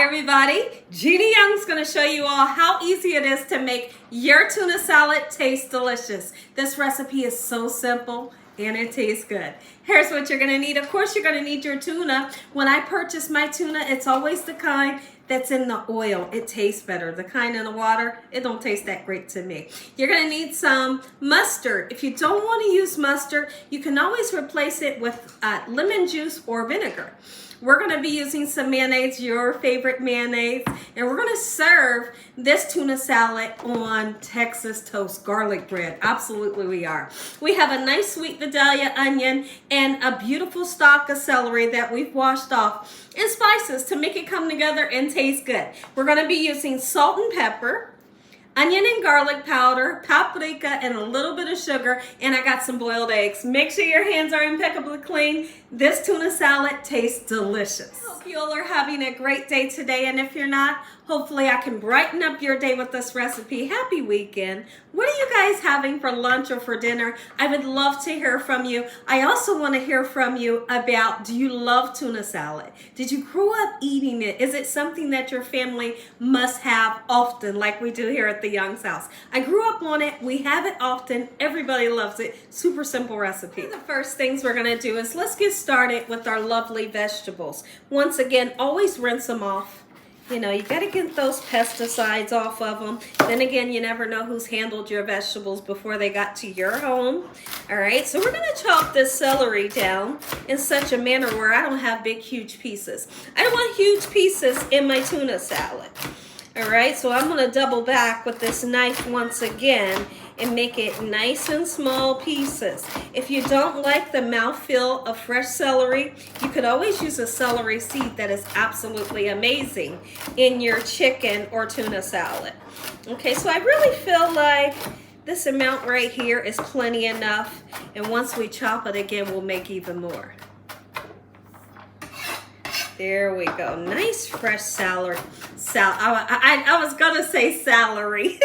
everybody, Gina Young's going to show you all how easy it is to make your tuna salad taste delicious. This recipe is so simple and it tastes good. Here's what you're going to need. Of course, you're going to need your tuna. When I purchase my tuna, it's always the kind that's in the oil. It tastes better. The kind in the water, it don't taste that great to me. You're going to need some mustard. If you don't want to use mustard, you can always replace it with lemon juice or vinegar. We're going to be using some mayonnaise, your favorite mayonnaise, and we're going to serve this tuna salad on Texas toast garlic bread. Absolutely we are. We have a nice sweet Vidalia onion and a beautiful stalk of celery that we've washed off, and spices to make it come together and taste good. We're going to be using salt and pepper, onion and garlic powder, paprika, and a little bit of sugar, and I got some boiled eggs. Make sure your hands are impeccably clean. This tuna salad tastes delicious. I hope you all are having a great day today, and if you're not, hopefully I can brighten up your day with this recipe. Happy weekend. What are you guys having for lunch or for dinner? I would love to hear from you. I also want to hear from you about, do you love tuna salad? Did you grow up eating it? Is it something that your family must have often, like we do here at the Young's house? I grew up on it. We have it often. Everybody loves it. Super simple recipe. The first things we're going to do is let's get started with our lovely vegetables. Once again, always rinse them off. You know, you got to get those pesticides off of them. Then again, you never know who's handled your vegetables before they got to your home. All right, so we're going to chop this celery down in such a manner where I don't have big, huge pieces. I don't want huge pieces in my tuna salad. All right, so I'm going to double back with this knife once again and make it nice and small pieces. If you don't like the mouthfeel of fresh celery, you could always use a celery seed that is absolutely amazing in your chicken or tuna salad. Okay, so I really feel like this amount right here is plenty enough, and once we chop it again, we'll make even more. There we go. Nice fresh celery. I was gonna say celery.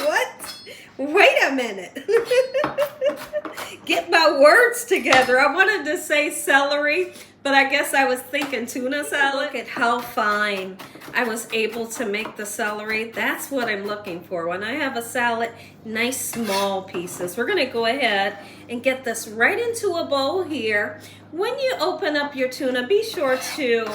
What? Wait a minute. Get my words together. I wanted to say celery, but I guess I was thinking tuna salad. Look at how fine I was able to make the celery. That's what I'm looking for. When I have a salad, nice small pieces. We're gonna go ahead and get this right into a bowl here. When you open up your tuna, be sure to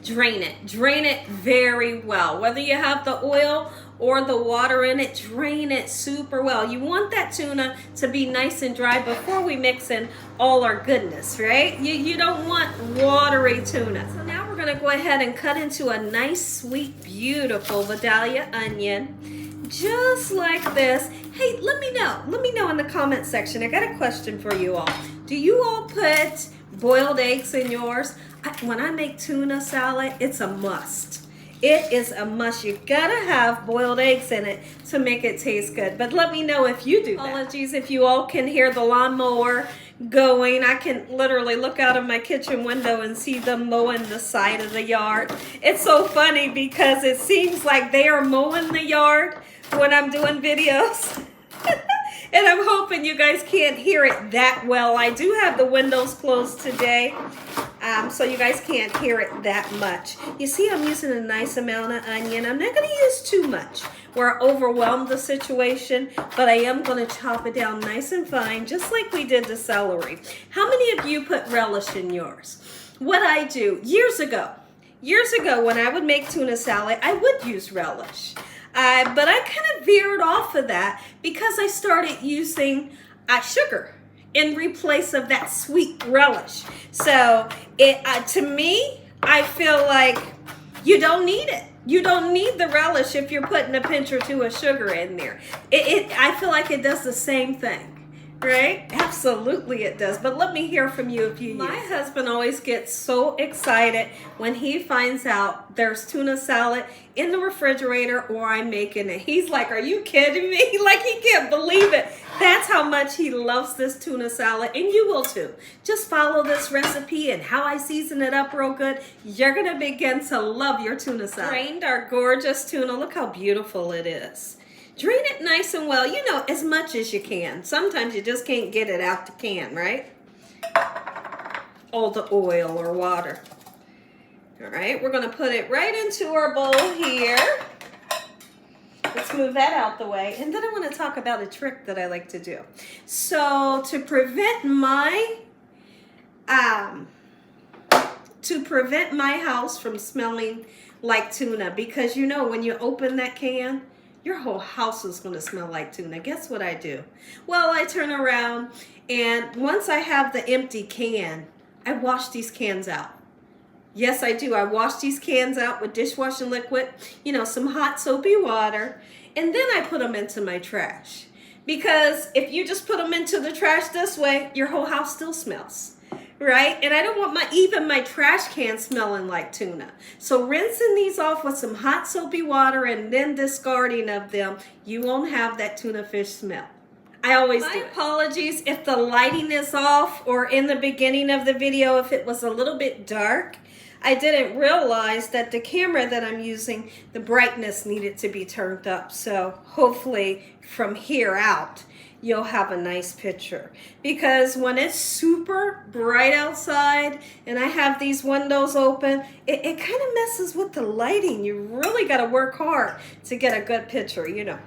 drain it. Drain it very well. Whether you have the oil or the water in it, drain it super well. You want that tuna to be nice and dry before we mix in all our goodness, right? You don't want watery tuna. So now we're gonna go ahead and cut into a nice, sweet, beautiful Vidalia onion, just like this. Hey, let me know in the comment section. I got a question for you all. Do you all put boiled eggs in yours? When I make tuna salad, it's a must. It is a must. You gotta have boiled eggs in it to make it taste good. But let me know if you do that. Apologies if you all can hear the lawnmower going. I can literally look out of my kitchen window and see them mowing the side of the yard. It's so funny because it seems like they are mowing the yard when I'm doing videos. And I'm hoping you guys can't hear it that well. I do have the windows closed today, so you guys can't hear it that much. You see, I'm using a nice amount of onion. I'm not going to use too much where I overwhelm the situation, but I am going to chop it down nice and fine, just like we did the celery. How many of you put relish in yours? What I do, years ago when I would make tuna salad, I would use relish. But I kind of veered off of that because I started using sugar in replace of that sweet relish. So to me, I feel like you don't need it. You don't need the relish if you're putting a pinch or two of sugar in there. I feel like it does the same thing. Right? Absolutely it does. But let me hear from you if you use it. My husband always gets so excited when he finds out there's tuna salad in the refrigerator or I'm making it. He's like, are you kidding me? Like, he can't believe it. That's how much he loves this tuna salad, and you will too. Just follow this recipe and how I season it up real good. You're going to begin to love your tuna salad. Drained our gorgeous tuna. Look how beautiful it is. Drain it nice and well, you know, as much as you can. Sometimes you just can't get it out the can, right? All the oil or water. All right, we're gonna put it right into our bowl here. Let's move that out the way. And then I want to talk about a trick that I like to do. So to prevent my house from smelling like tuna, because you know when you open that can, your whole house is going to smell like tuna. Guess what I do? Well, I turn around, and once I have the empty can, I wash these cans out. Yes, I do. I wash these cans out with dishwashing liquid, you know, some hot soapy water, and then I put them into my trash. Because if you just put them into the trash this way, your whole house still smells, right? And I don't want even my trash can smelling like tuna. So rinsing these off with some hot soapy water and then discarding of them, you won't have that tuna fish smell. I always do. My apologies if the lighting is off, or in the beginning of the video if it was a little bit dark. I didn't realize that the camera that I'm using, the brightness needed to be turned up. So hopefully from here out, you'll have a nice picture. Because when it's super bright outside and I have these windows open, it kind of messes with the lighting. You really got to work hard to get a good picture, you know.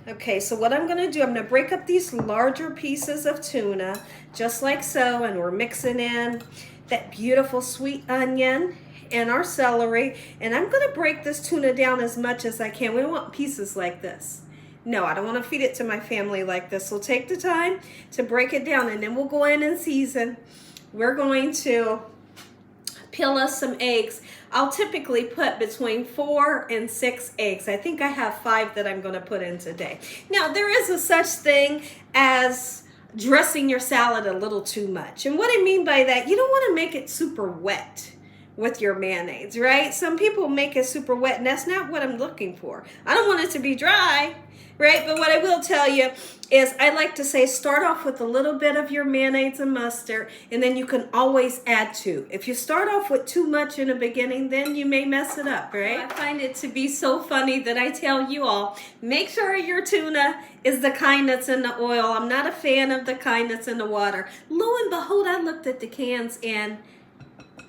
Okay, so what I'm gonna do, I'm gonna break up these larger pieces of tuna, just like so, and we're mixing in that beautiful sweet onion and our celery, and I'm gonna break this tuna down as much as I can. We don't want pieces like this. No, I don't wanna feed it to my family like this, so take the time to break it down, and then we'll go in and season. We're going to peel us some eggs. I'll typically put between 4 and 6 eggs. I think I have 5 that I'm gonna put in today. Now, there is a such thing as dressing your salad a little too much. And what I mean by that, you don't wanna make it super wet with your mayonnaise, right? Some people make it super wet, and that's not what I'm looking for. I don't want it to be dry, right? But what I will tell you is I like to say start off with a little bit of your mayonnaise and mustard, and then you can always add to. If you start off with too much in the beginning, then you may mess it up, right? I find it to be so funny that I tell you all, make sure your tuna is the kind that's in the oil. I'm not a fan of the kind that's in the water. Lo and behold, I looked at the cans and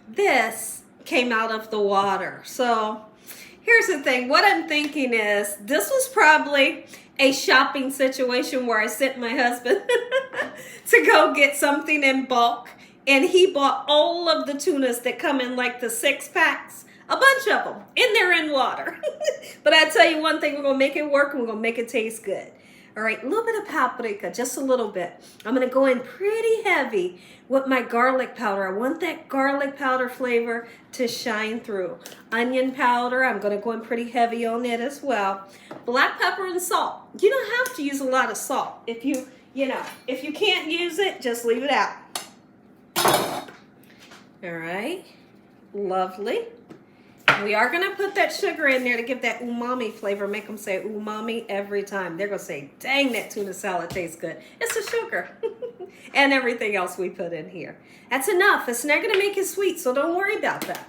this came out of the water. So here's the thing. What I'm thinking is this was probably a shopping situation where I sent my husband to go get something in bulk, and he bought all of the tunas that come in like the 6-packs, a bunch of them, and they're in water. But I tell you one thing, we're gonna make it work and we're gonna make it taste good. All right, a little bit of paprika, just a little bit. I'm gonna go in pretty heavy with my garlic powder. I want that garlic powder flavor to shine through. Onion powder, I'm gonna go in pretty heavy on it as well. Black pepper and salt. You don't have to use a lot of salt. If you can't use it, just leave it out. All right, lovely. We are going to put that sugar in there to give that umami flavor. Make them say umami every time. They're going to say, dang, that tuna salad tastes good. It's the sugar and everything else we put in here. That's enough. It's not going to make it sweet, so don't worry about that.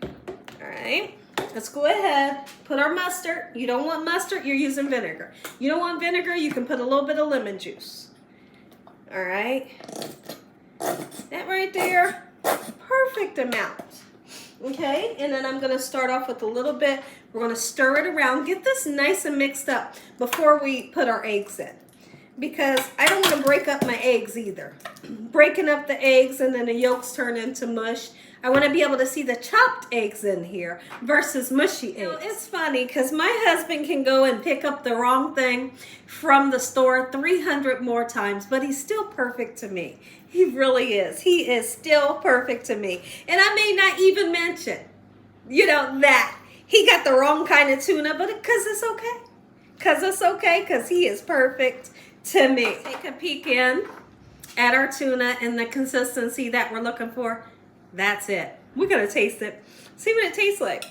All right, let's go ahead. Put our mustard. You don't want mustard, you're using vinegar. You don't want vinegar, you can put a little bit of lemon juice. All right, that right there, perfect amount. Okay, and then I'm going to start off with a little bit. We're going to stir it around. Get this nice and mixed up before we put our eggs in, because I don't want to break up my eggs either. Breaking up the eggs and then the yolks turn into mush. I want to be able to see the chopped eggs in here versus mushy eggs. You know, it's funny because my husband can go and pick up the wrong thing from the store 300 more times, but he's still perfect to me. He really is. He is still perfect to me. And I may not even mention, that he got the wrong kind of tuna, but because it's okay. Because it's okay, because he is perfect to me. Take a peek in at our tuna and the consistency that we're looking for. That's it. We're going to taste it. See what it tastes like.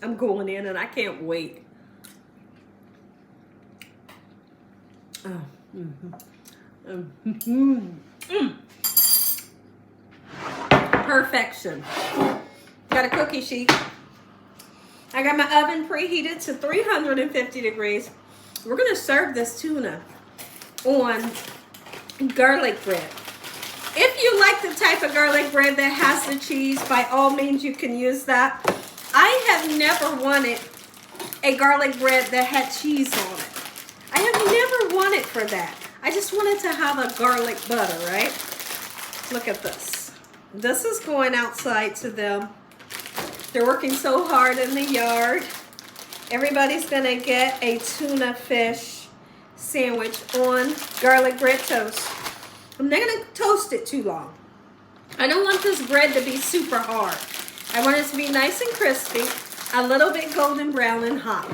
I'm going in and I can't wait. Oh. Perfection. Got a cookie sheet. I got my oven preheated to 350 degrees. We're going to serve this tuna on garlic bread. If you like the type of garlic bread that has the cheese, by all means you can use that. have never wanted a garlic bread that had cheese on it. I have never wanted for that. I just wanted to have a garlic butter, right? Look at this. This is going outside to them. They're working so hard in the yard. Everybody's gonna get a tuna fish sandwich on garlic bread toast. I'm not gonna toast it too long. I don't want this bread to be super hard. I want it to be nice and crispy, a little bit golden brown and hot.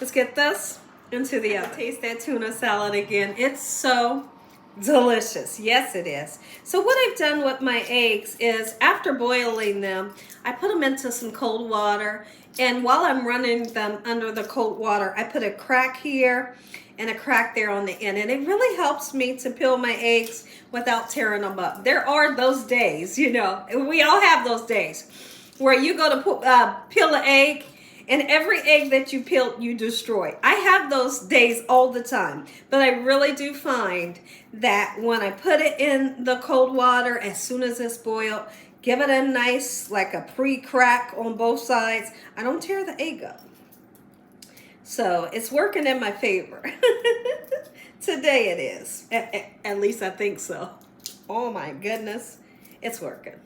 Let's get this into the oven. Taste that tuna salad again. It's so delicious. Yes, it is. So what I've done with my eggs is after boiling them, I put them into some cold water. And while I'm running them under the cold water, I put a crack here and a crack there on the end. And it really helps me to peel my eggs without tearing them up. There are those days, you know, we all have those days where you go to peel an egg and every egg that you peel, you destroy. I have those days all the time, but I really do find that when I put it in the cold water, as soon as it's boiled, give it a nice, like a pre-crack on both sides, I don't tear the egg up. So it's working in my favor. Today it is. At least I think so. Oh my goodness, it's working.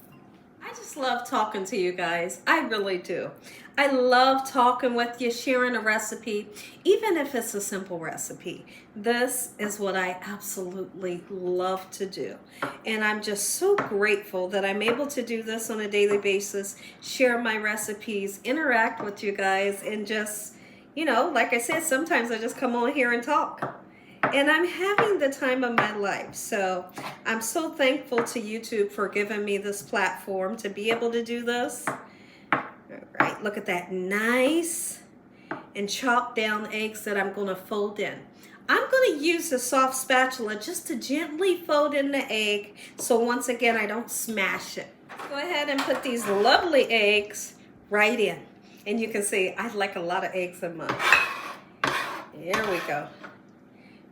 I just love talking to you guys. I really do. I love talking with you, sharing a recipe, even if it's a simple recipe. This is what I absolutely love to do. And I'm just so grateful that I'm able to do this on a daily basis, share my recipes, interact with you guys, and just, you know, like I said, sometimes I just come on here and talk. And I'm having the time of my life. So I'm so thankful to YouTube for giving me this platform to be able to do this. All right, look at that, nice and chopped down eggs that I'm gonna fold in. I'm gonna use a soft spatula just to gently fold in the egg. So once again, I don't smash it. Go ahead and put these lovely eggs right in. And you can see I like a lot of eggs in mine. There we go.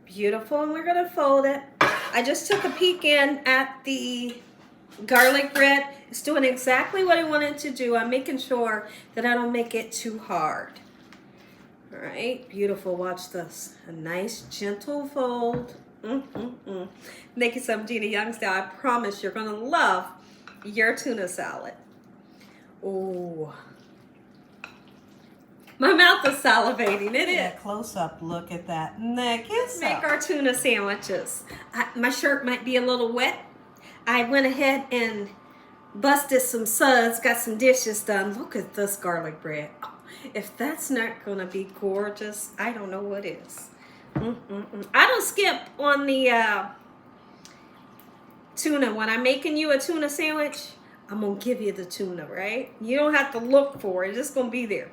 Beautiful, and we're gonna fold it. I just took a peek in at the garlic bread. It's doing exactly what I wanted to do. I'm making sure that I don't make it too hard. All right, beautiful, watch this. A nice gentle fold. Make it some Gina Young style. I promise you're gonna love your tuna salad. Ooh. My mouth is salivating. It is. Close-up look at that neck. Let's make our tuna sandwiches. My shirt might be a little wet. I went ahead and busted some suds, got some dishes done. Look at this garlic bread. Oh, if that's not going to be gorgeous, I don't know what is. I don't skip on the tuna. When I'm making you a tuna sandwich, I'm going to give you the tuna, right? You don't have to look for it. It's just going to be there.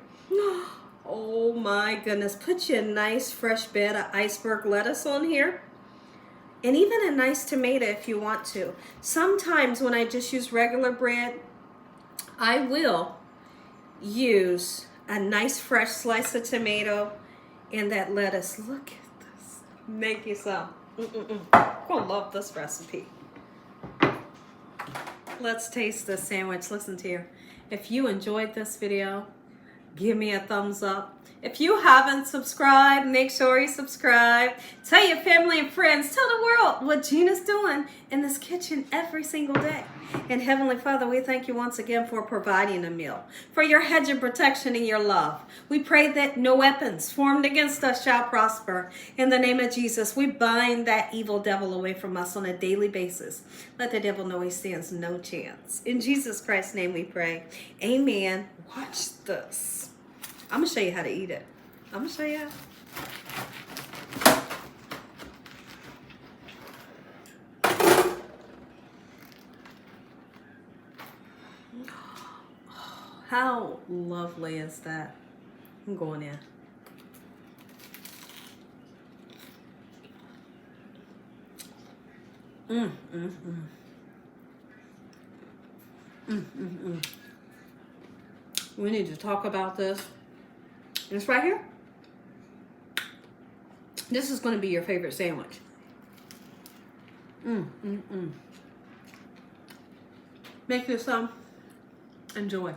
Oh my goodness. Put you a nice fresh bed of iceberg lettuce on here. And even a nice tomato if you want to. Sometimes when I just use regular bread, I will use a nice fresh slice of tomato and that lettuce. Look at this. Make you some. I'm gonna love this recipe. Let's taste this sandwich. Listen to here. If you enjoyed this video, give me a thumbs up. If you haven't subscribed, make sure you subscribe. Tell your family and friends. Tell the world what Gina's doing in this kitchen every single day. And Heavenly Father, we thank you once again for providing a meal, for your hedge of protection and your love. We pray that no weapons formed against us shall prosper. In the name of Jesus, we bind that evil devil away from us on a daily basis. Let the devil know he stands no chance. In Jesus Christ's name we pray. Amen. Watch this. I'm going to show you how to eat it. I'm going to show you how lovely is that? I'm going in. We need to talk about this. This right here. This is going to be your favorite sandwich. Make you some. Enjoy.